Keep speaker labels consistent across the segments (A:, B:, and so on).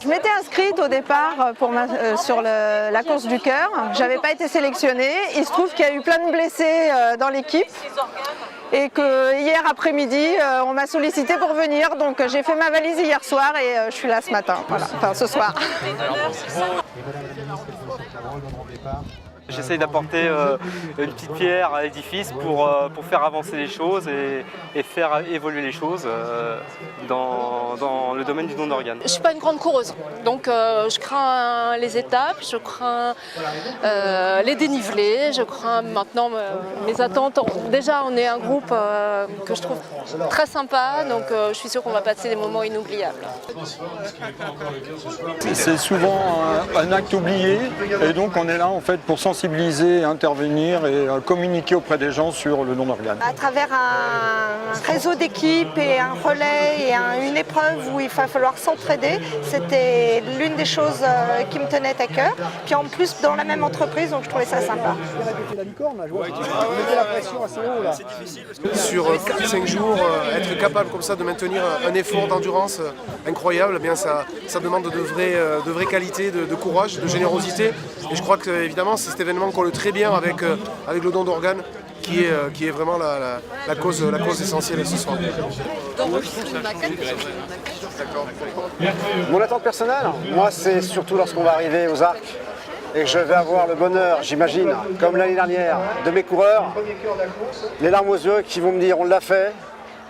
A: Je m'étais inscrite au départ sur la course du cœur. Je n'avais pas été sélectionnée. Il se trouve qu'il y a eu plein de blessés dans l'équipe. Et que hier après-midi, on m'a sollicité pour venir. Donc j'ai fait ma valise hier soir et je suis là ce matin. Voilà. Enfin ce soir.
B: J'essaye d'apporter une petite pierre à l'édifice pour faire avancer les choses et faire évoluer les choses dans le domaine du don d'organes.
C: Je ne suis pas une grande coureuse, donc je crains les étapes, je crains les dénivelés, je crains maintenant mes attentes. Déjà, on est un groupe que je trouve très sympa, donc je suis sûre qu'on va passer des moments inoubliables.
D: C'est souvent un acte oublié et donc on est là en fait pour sensibiliser, intervenir et communiquer auprès des gens sur le don d'organes.
A: À travers un réseau d'équipes et un relais et une épreuve où il va falloir s'entraider, c'était l'une des choses qui me tenait à cœur. Puis en plus dans la même entreprise, donc je trouvais ça sympa.
E: Sur 4-5 jours, être capable comme ça de maintenir un effort d'endurance incroyable, eh bien ça demande de vraies qualités, de courage, de générosité. Et je crois que évidemment c'est cet événement colle très bien avec le don d'organes qui est vraiment la cause essentielle ce soir.
F: Mon attente personnelle, moi c'est surtout lorsqu'on va arriver aux arcs et que je vais avoir le bonheur, j'imagine, comme l'année dernière, de mes coureurs, les larmes aux yeux qui vont me dire on l'a fait,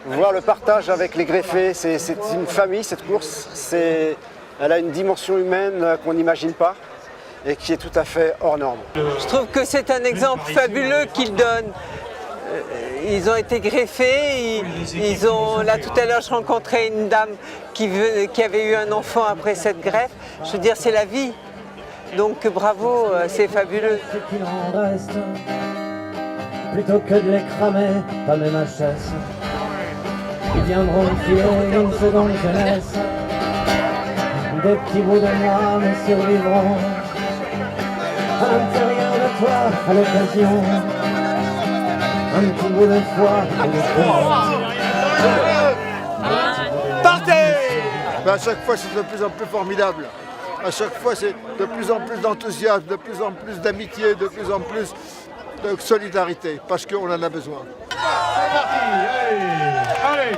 F: voir le partage avec les greffés, c'est une famille cette course, elle a une dimension humaine qu'on n'imagine pas et qui est tout à fait hors norme.
G: Je trouve que c'est un exemple fabuleux qu'ils donnent. Ils ont été greffés, là tout à l'heure je rencontrais une dame qui avait eu un enfant après cette greffe. Je veux dire, c'est la vie. Donc bravo, c'est fabuleux.
H: Plutôt que de les cramer, pas même à chasse. Ils viendront filer une seconde jeunesse. Des petits bouts de moi me survivront. À l'intérieur de toi, à l'occasion. Un petit bout de foi.
I: Partez! À chaque fois, c'est de plus en plus formidable. À chaque fois, c'est de plus en plus d'enthousiasme, de plus en plus d'amitié, de plus en plus de solidarité, parce qu'on en a besoin.
J: C'est parti! Allez!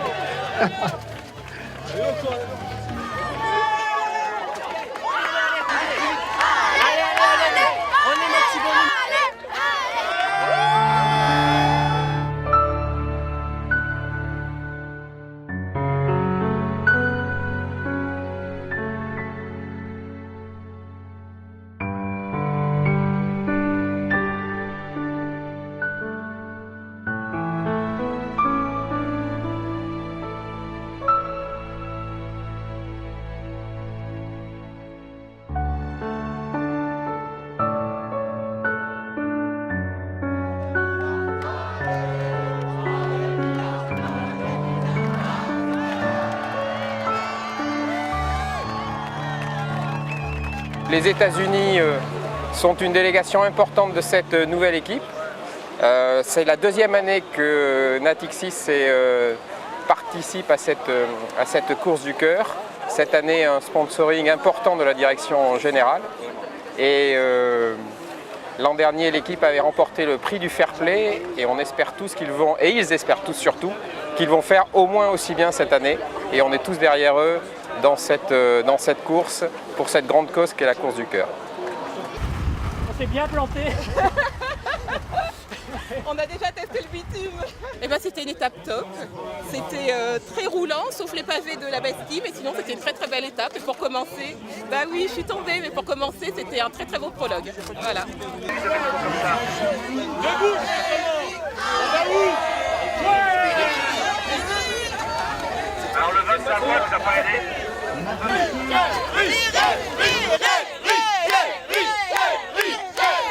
K: Les États-Unis sont une délégation importante de cette nouvelle équipe. C'est la deuxième année que Natixis participe à cette course du cœur. Cette année, un sponsoring important de la direction générale. Et l'an dernier, l'équipe avait remporté le prix du fair play et on espère tous ils espèrent tous surtout, qu'ils vont faire au moins aussi bien cette année. Et on est tous derrière eux dans cette course, pour cette grande cause qu'est la course du cœur.
L: On s'est bien planté.
M: On a déjà testé le bitume. Et ben, c'était une étape top. C'était très roulant, sauf les pavés de la Bastille, mais sinon c'était une très très belle étape. Et pour commencer, bah oui, je suis tombée, mais pour commencer, c'était un très très beau prologue. Voilà.
J: Alors le vote à voix, ça n'a pas aidé.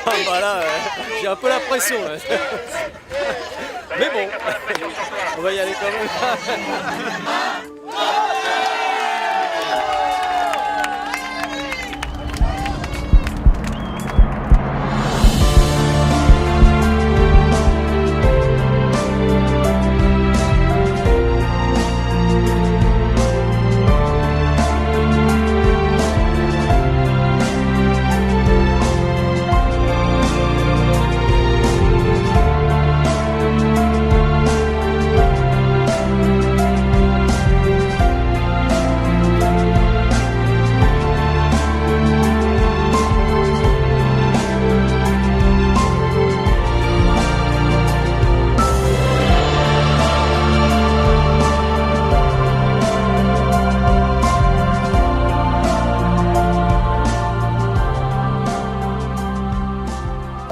N: Ah bah là, j'ai un peu la pression là. Mais bon, on va y aller quand même.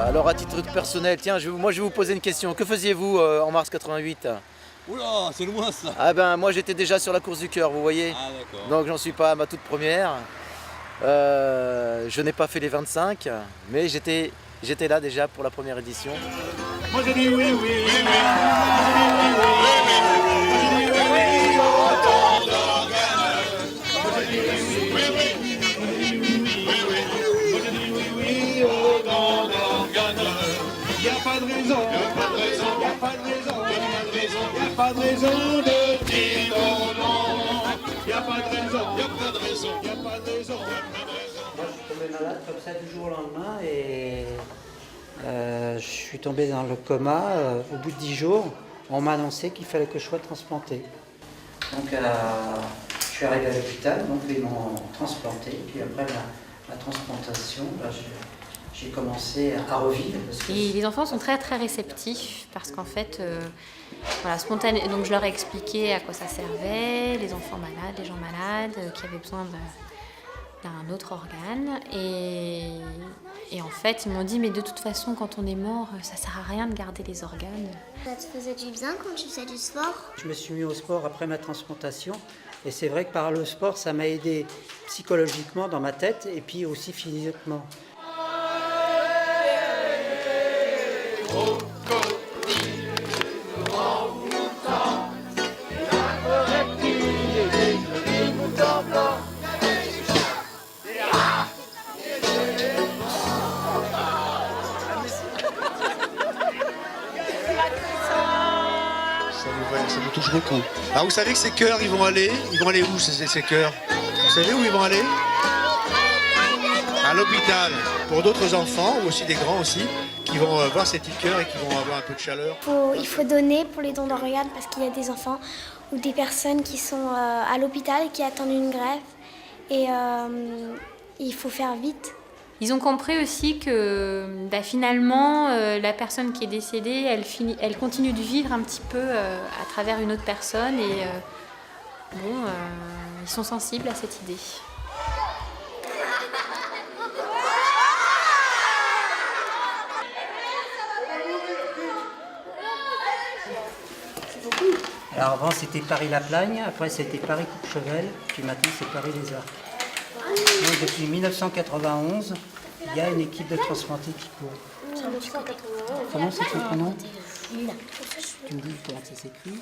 O: Alors à titre personnel, tiens, moi je vais vous poser une question. Que faisiez-vous en mars 88 ?
N: Oula, c'est loin ça.
O: Ah ben moi j'étais déjà sur la course du cœur, vous voyez.
N: Ah d'accord.
O: Donc j'en suis pas à ma toute première. Je n'ai pas fait les 25, mais j'étais là déjà pour la première édition.
J: Moi je dis oui, oui, oui, oui. Pas de raison de dire non, non. Y a pas de raison, y a pas de raison, y a pas de raison.
P: Moi, je suis tombé malade comme ça du jour au lendemain et je suis tombé dans le coma. Au bout de 10 jours, on m'a annoncé qu'il fallait que je sois transplanté. Donc, je suis arrivé à l'hôpital, donc ils m'ont transplanté. Puis après la transplantation, j'ai commencé à revivre.
Q: Et les enfants sont très très réceptifs parce qu'en fait, voilà, spontané. Donc je leur ai expliqué à quoi ça servait, les enfants malades, les gens malades qui avaient besoin d'un autre organe. Et en fait, ils m'ont dit, mais de toute façon, quand on est mort, ça sert à rien de garder les organes.
R: Ça te faisait du bien quand tu faisais du sport?
P: Je me suis mis au sport après ma transplantation. Et c'est vrai que par le sport, ça m'a aidé psychologiquement dans ma tête et puis aussi physiquement.
S: Ça me touche beaucoup. Alors vous savez que ces chœurs, ils vont aller où ces chœurs? Vous savez où ils vont aller? À l'hôpital, pour d'autres enfants, ou aussi des grands aussi, qui vont voir ces petits chœurs et qui vont avoir un peu de chaleur.
R: Il faut donner pour les dons d'organes parce qu'il y a des enfants ou des personnes qui sont à l'hôpital et qui attendent une greffe. Et il faut faire vite.
Q: Ils ont compris aussi que finalement, la personne qui est décédée, elle continue de vivre un petit peu à travers une autre personne et ils sont sensibles à cette idée.
P: Alors avant c'était Paris-la-Plagne, après c'était Paris-Courchevel, puis maintenant c'est Paris-les-Arcs. Donc, depuis 1991, il y a une équipe de transplantés qui court.
R: 1991.
P: Comment c'est ton nom? Tu me dis comment ça s'écrit?